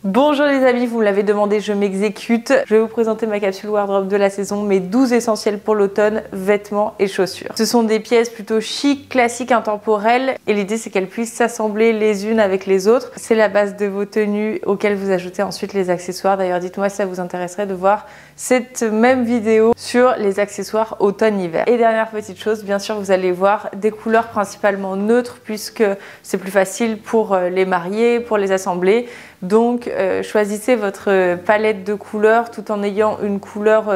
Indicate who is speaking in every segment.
Speaker 1: Bonjour les amis, vous me l'avez demandé, je m'exécute. Je vais vous présenter ma capsule wardrobe de la saison, mes 12 essentiels pour l'automne, vêtements et chaussures. Ce sont des pièces plutôt chic, classiques, intemporelles et l'idée c'est qu'elles puissent s'assembler les unes avec les autres. C'est la base de vos tenues auxquelles vous ajoutez ensuite les accessoires. D'ailleurs dites-moi si ça vous intéresserait de voir cette même vidéo sur les accessoires automne-hiver. Et dernière petite chose, bien sûr vous allez voir des couleurs principalement neutres puisque c'est plus facile pour les marier, pour les assembler. Donc choisissez votre palette de couleurs tout en ayant une couleur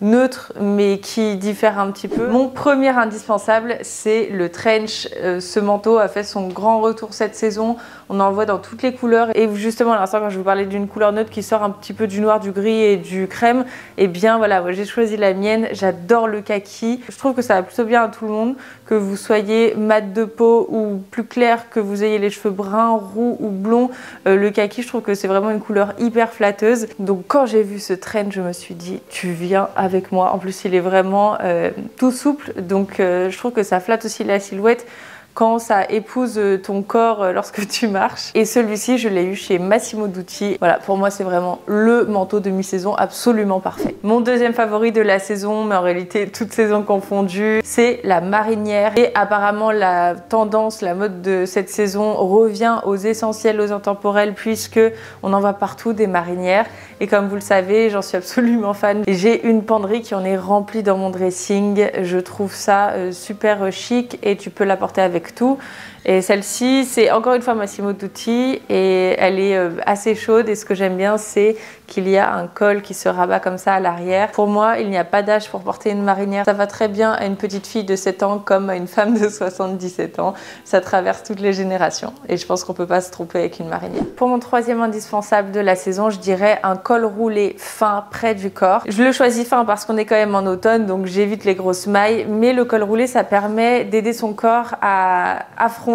Speaker 1: neutre mais qui diffère un petit peu. Mon premier indispensable c'est le trench. Ce manteau a fait son grand retour cette saison. On en voit dans toutes les couleurs et justement à l'instant quand je vous parlais d'une couleur neutre qui sort un petit peu du noir, du gris et du crème, et bien voilà, j'ai choisi la mienne. J'adore le kaki. Je trouve que ça va plutôt bien à tout le monde, que vous soyez mat de peau ou plus clair, que vous ayez les cheveux bruns, roux ou blonds. Le kaki, je trouve que c'est vraiment une couleur hyper flatteuse. Donc quand j'ai vu ce trend, je me suis dit tu viens avec moi. En plus il est vraiment tout souple, donc je trouve que ça flatte aussi la silhouette quand ça épouse ton corps lorsque tu marches. Et celui-ci, je l'ai eu chez Massimo Dutti. Voilà, pour moi, c'est vraiment le manteau de mi-saison absolument parfait. Mon deuxième favori de la saison, mais en réalité, toute saison confondue, c'est la marinière. Et apparemment, la tendance, la mode de cette saison revient aux essentiels, aux intemporels, puisque on en voit partout des marinières. Et comme vous le savez, j'en suis absolument fan. J'ai une penderie qui en est remplie dans mon dressing. Je trouve ça super chic et tu peux la porter avec tout. Et celle-ci, c'est encore une fois Massimo Dutti et elle est assez chaude. Et ce que j'aime bien, c'est qu'il y a un col qui se rabat comme ça à l'arrière. Pour moi, il n'y a pas d'âge pour porter une marinière. Ça va très bien à une petite fille de 7 ans comme à une femme de 77 ans. Ça traverse toutes les générations. Et je pense qu'on ne peut pas se tromper avec une marinière. Pour mon troisième indispensable de la saison, je dirais un col roulé fin près du corps. Je le choisis fin parce qu'on est quand même en automne, donc j'évite les grosses mailles. Mais le col roulé, ça permet d'aider son corps à affronter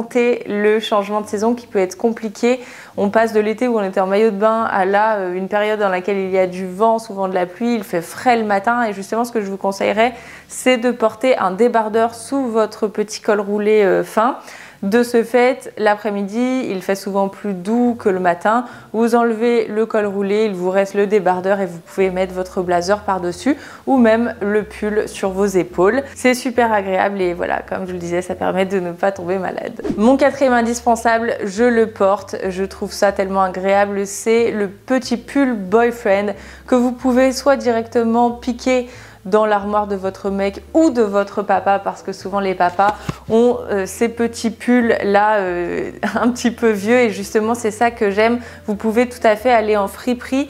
Speaker 1: le changement de saison qui peut être compliqué. On passe de l'été où on était en maillot de bain à là, une période dans laquelle il y a du vent, souvent de la pluie, il fait frais le matin et justement ce que je vous conseillerais, c'est de porter un débardeur sous votre petit col roulé fin. De ce fait, l'après-midi, il fait souvent plus doux que le matin. Vous enlevez le col roulé, il vous reste le débardeur et vous pouvez mettre votre blazer par-dessus ou même le pull sur vos épaules. C'est super agréable et voilà, comme je le disais, ça permet de ne pas tomber malade. Mon quatrième indispensable, je le porte. Je trouve ça tellement agréable. C'est le petit pull boyfriend que vous pouvez soit directement piquer dans l'armoire de votre mec ou de votre papa, parce que souvent les papas ont ces petits pulls là un petit peu vieux et justement c'est ça que j'aime. Vous pouvez tout à fait aller en friperie,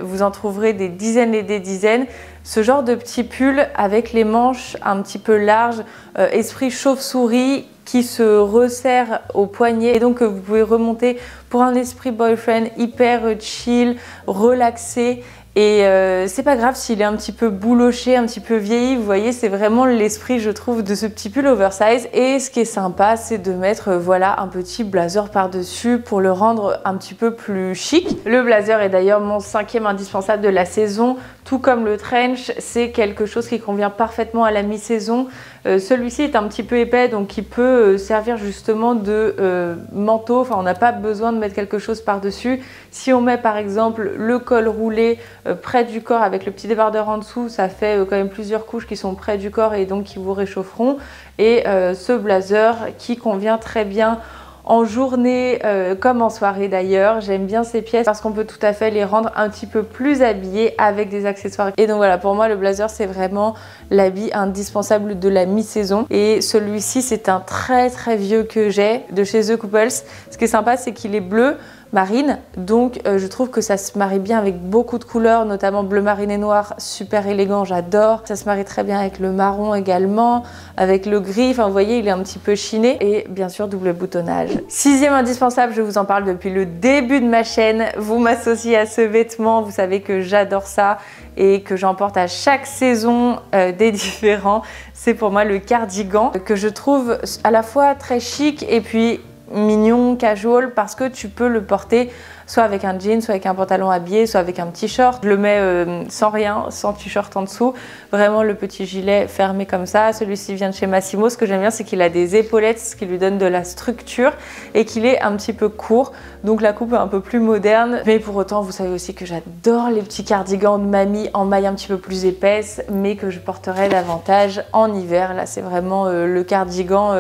Speaker 1: vous en trouverez des dizaines et des dizaines. Ce genre de petits pulls avec les manches un petit peu larges, esprit chauve-souris qui se resserre au poignet et donc vous pouvez remonter pour un esprit boyfriend hyper chill, relaxé. Et c'est pas grave s'il est un petit peu bouloché, un petit peu vieilli, vous voyez, c'est vraiment l'esprit, je trouve, de ce petit pull oversize. Et ce qui est sympa, c'est de mettre voilà un petit blazer par-dessus pour le rendre un petit peu plus chic. Le blazer est d'ailleurs mon cinquième indispensable de la saison, tout comme le trench, c'est quelque chose qui convient parfaitement à la mi-saison. Celui-ci est un petit peu épais, donc il peut servir justement de manteau. Enfin, on n'a pas besoin de mettre quelque chose par-dessus. Si on met par exemple le col roulé près du corps avec le petit débardeur en dessous, ça fait quand même plusieurs couches qui sont près du corps et donc qui vous réchaufferont. Et ce blazer qui convient très bien en journée comme en soirée d'ailleurs. J'aime bien ces pièces parce qu'on peut tout à fait les rendre un petit peu plus habillées avec des accessoires. Et donc voilà, pour moi le blazer c'est vraiment l'habit indispensable de la mi-saison. Et celui-ci c'est un très vieux que j'ai de chez The Couples. Ce qui est sympa c'est qu'il est bleu marine, donc je trouve que ça se marie bien avec beaucoup de couleurs, notamment bleu marine et noir, super élégant, j'adore. Ça se marie très bien avec le marron également, avec le gris, enfin vous voyez il est un petit peu chiné et bien sûr double boutonnage. Sixième indispensable, je vous en parle depuis le début de ma chaîne, vous m'associez à ce vêtement, vous savez que j'adore ça et que j'en porte à chaque saison des différents. C'est pour moi le cardigan que je trouve à la fois très chic et puis mignon, casual, parce que tu peux le porter soit avec un jean, soit avec un pantalon habillé, soit avec un petit short. Je le mets sans rien, sans t-shirt en dessous, vraiment le petit gilet fermé comme ça. Celui-ci vient de chez Massimo. Ce que j'aime bien, c'est qu'il a des épaulettes, ce qui lui donne de la structure et qu'il est un petit peu court, donc la coupe est un peu plus moderne. Mais pour autant, vous savez aussi que j'adore les petits cardigans de mamie en maille un petit peu plus épaisse, mais que je porterai davantage en hiver. Là, c'est vraiment le cardigan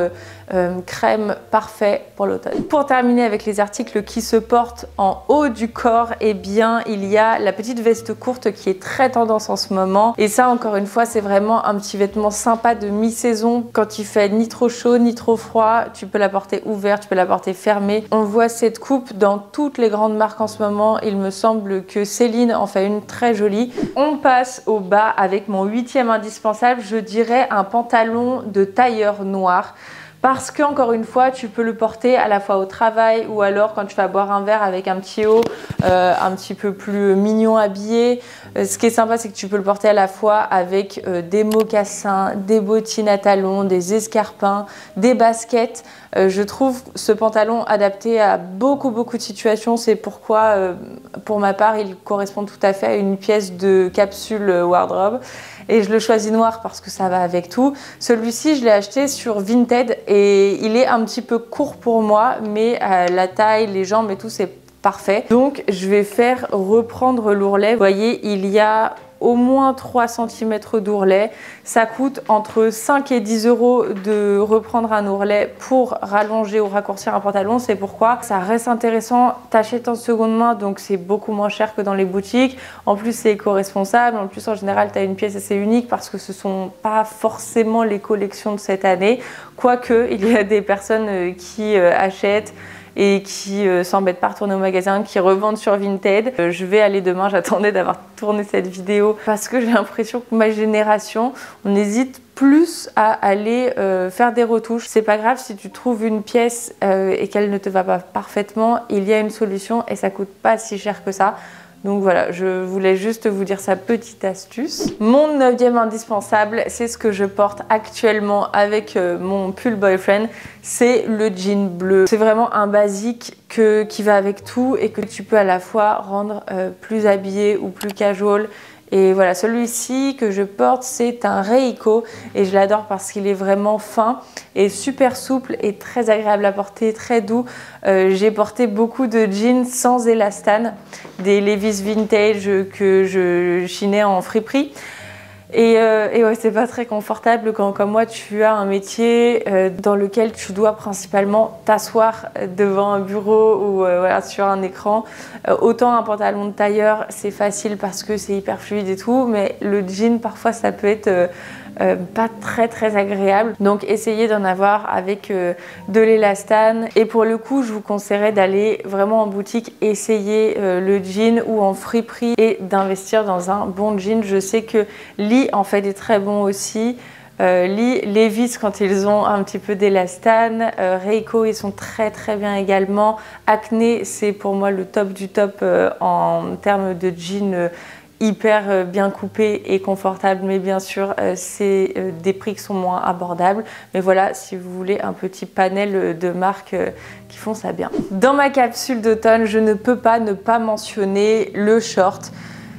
Speaker 1: crème parfait pour l'automne. Pour terminer avec les articles qui se portent en haut du corps, eh bien il y a la petite veste courte qui est très tendance en ce moment, et ça encore une fois c'est vraiment un petit vêtement sympa de mi-saison quand il fait ni trop chaud ni trop froid. Tu peux la porter ouverte, tu peux la porter fermée. On voit cette coupe dans toutes les grandes marques en ce moment. Il me semble que Céline en fait une très jolie. On passe au bas avec mon 8e indispensable, je dirais un pantalon de tailleur noir. Parce que encore une fois, tu peux le porter à la fois au travail ou alors quand tu vas boire un verre avec un petit haut un petit peu plus mignon habillé. Ce qui est sympa, c'est que tu peux le porter à la fois avec des mocassins, des bottines à talons, des escarpins, des baskets. Je trouve ce pantalon adapté à beaucoup de situations. C'est pourquoi, pour ma part, il correspond tout à fait à une pièce de capsule wardrobe. Et je le choisis noir parce que ça va avec tout. Celui-ci, je l'ai acheté sur Vinted et il est un petit peu court pour moi, mais la taille, les jambes et tout, c'est parfait. Donc, je vais faire reprendre l'ourlet. Vous voyez, il y a au moins 3 cm d'ourlet. Ça coûte entre 5 et 10 € de reprendre un ourlet pour rallonger ou raccourcir un pantalon. C'est pourquoi ça reste intéressant. T'achètes en seconde main, donc c'est beaucoup moins cher que dans les boutiques. En plus, c'est éco-responsable. En plus, en général, tu as une pièce assez unique parce que ce sont pas forcément les collections de cette année. Quoique, il y a des personnes qui achètent et qui s'embêtent pas à retourner au magasin, qui revendent sur Vinted. Je vais aller demain, j'attendais d'avoir tourné cette vidéo parce que j'ai l'impression que ma génération, on hésite plus à aller faire des retouches. C'est pas grave si tu trouves une pièce et qu'elle ne te va pas parfaitement, il y a une solution et ça coûte pas si cher que ça. Donc voilà, je voulais juste vous dire sa petite astuce. Mon 9e indispensable, c'est ce que je porte actuellement avec mon pull boyfriend, c'est le jean bleu. C'est vraiment un basique qui va avec tout et que tu peux à la fois rendre plus habillé ou plus casual. Et voilà, celui-ci que je porte, c'est un Reiko et je l'adore parce qu'il est vraiment fin et super souple et très agréable à porter, très doux. J'ai porté beaucoup de jeans sans élastane, des Levi's vintage que je chinais en friperie. Et ouais, c'est pas très confortable quand, comme moi, tu as un métier dans lequel tu dois principalement t'asseoir devant un bureau ou voilà, sur un écran. Autant un pantalon de tailleur, c'est facile parce que c'est hyper fluide et tout, mais le jean, parfois, ça peut être pas très agréable. Donc, essayez d'en avoir avec de l'élastane. Et pour le coup, je vous conseillerais d'aller vraiment en boutique essayer le jean ou en friperie et d'investir dans un bon jean. Je sais que Lee en fait des très bons aussi. Lee, Levi's quand ils ont un petit peu d'élastane, Reiko ils sont très bien également. Acne c'est pour moi le top du top en termes de jean hyper bien coupé et confortable, mais bien sûr c'est des prix qui sont moins abordables. Mais voilà, si vous voulez un petit panel de marques qui font ça bien. Dans ma capsule d'automne, je ne peux pas ne pas mentionner le short.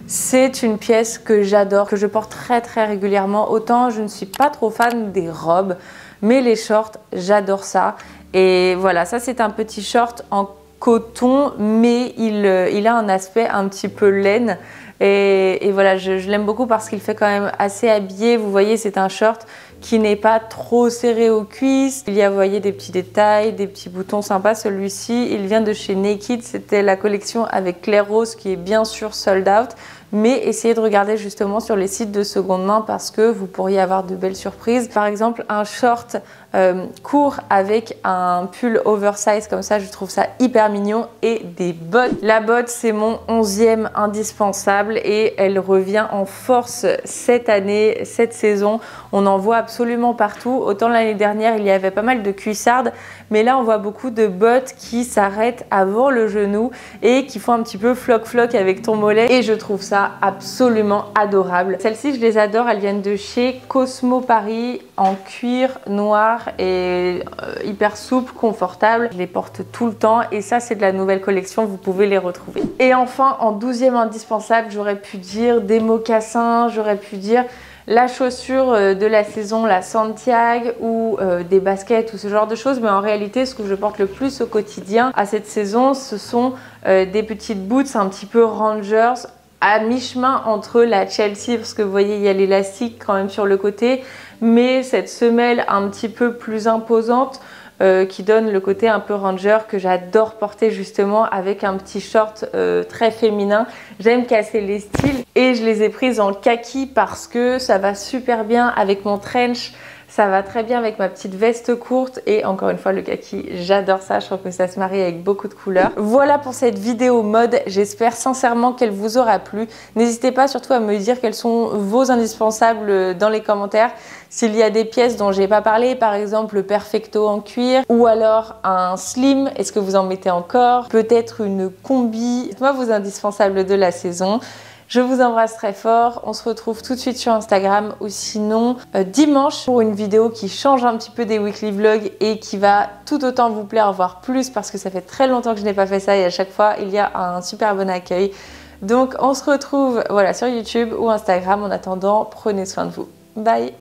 Speaker 1: C'est une pièce que j'adore, que je porte très régulièrement. Autant je ne suis pas trop fan des robes, mais les shorts, j'adore ça. Et voilà, ça c'est un petit short en coton, mais il a un aspect un petit peu laine. Et voilà, je l'aime beaucoup parce qu'il fait quand même assez habillé. Vous voyez, c'est un short qui n'est pas trop serré aux cuisses. Il y a, vous voyez, des petits détails, des petits boutons sympas. Celui-ci, il vient de chez Naked. C'était la collection avec Claire Rose qui est bien sûr sold out. Mais essayez de regarder justement sur les sites de seconde main parce que vous pourriez avoir de belles surprises. Par exemple, un short court avec un pull oversize comme ça, je trouve ça hyper mignon. Et des bottes. La botte, c'est mon 11e indispensable. confortable et elle revient en force cette année, cette saison. On en voit absolument partout. Autant l'année dernière, il y avait pas mal de cuissardes, mais là, on voit beaucoup de bottes qui s'arrêtent avant le genou et qui font un petit peu floc-floc avec ton mollet. Et je trouve ça absolument adorable. Celles-ci, je les adore. Elles viennent de chez Cosmo Paris en cuir noir et hyper souple, confortable. Je les porte tout le temps et ça, c'est de la nouvelle collection. Vous pouvez les retrouver. Et enfin, en 12e indispensable, j'aurais pu dire des mocassins, j'aurais pu dire la chaussure de la saison, la Santiago ou des baskets ou ce genre de choses. Mais en réalité, ce que je porte le plus au quotidien à cette saison, ce sont des petites boots un petit peu Rangers, à mi-chemin entre la Chelsea, parce que vous voyez, il y a l'élastique quand même sur le côté, mais cette semelle un petit peu plus imposante qui donne le côté un peu ranger que j'adore porter justement avec un petit short très féminin. J'aime casser les styles et je les ai prises en kaki parce que ça va super bien avec mon trench. Ça va très bien avec ma petite veste courte et encore une fois le kaki, j'adore ça, je trouve que ça se marie avec beaucoup de couleurs. Voilà pour cette vidéo mode, j'espère sincèrement qu'elle vous aura plu. N'hésitez pas surtout à me dire quels sont vos indispensables dans les commentaires. S'il y a des pièces dont j'ai pas parlé, par exemple le perfecto en cuir ou alors un slim, est-ce que vous en mettez encore? Peut-être une combi, dites-moi vos indispensables de la saison. Je vous embrasse très fort, on se retrouve tout de suite sur Instagram ou sinon dimanche pour une vidéo qui change un petit peu des weekly vlogs et qui va tout autant vous plaire, voire plus parce que ça fait très longtemps que je n'ai pas fait ça et à chaque fois il y a un super bon accueil. Donc on se retrouve voilà, sur YouTube ou Instagram. En attendant, prenez soin de vous. Bye!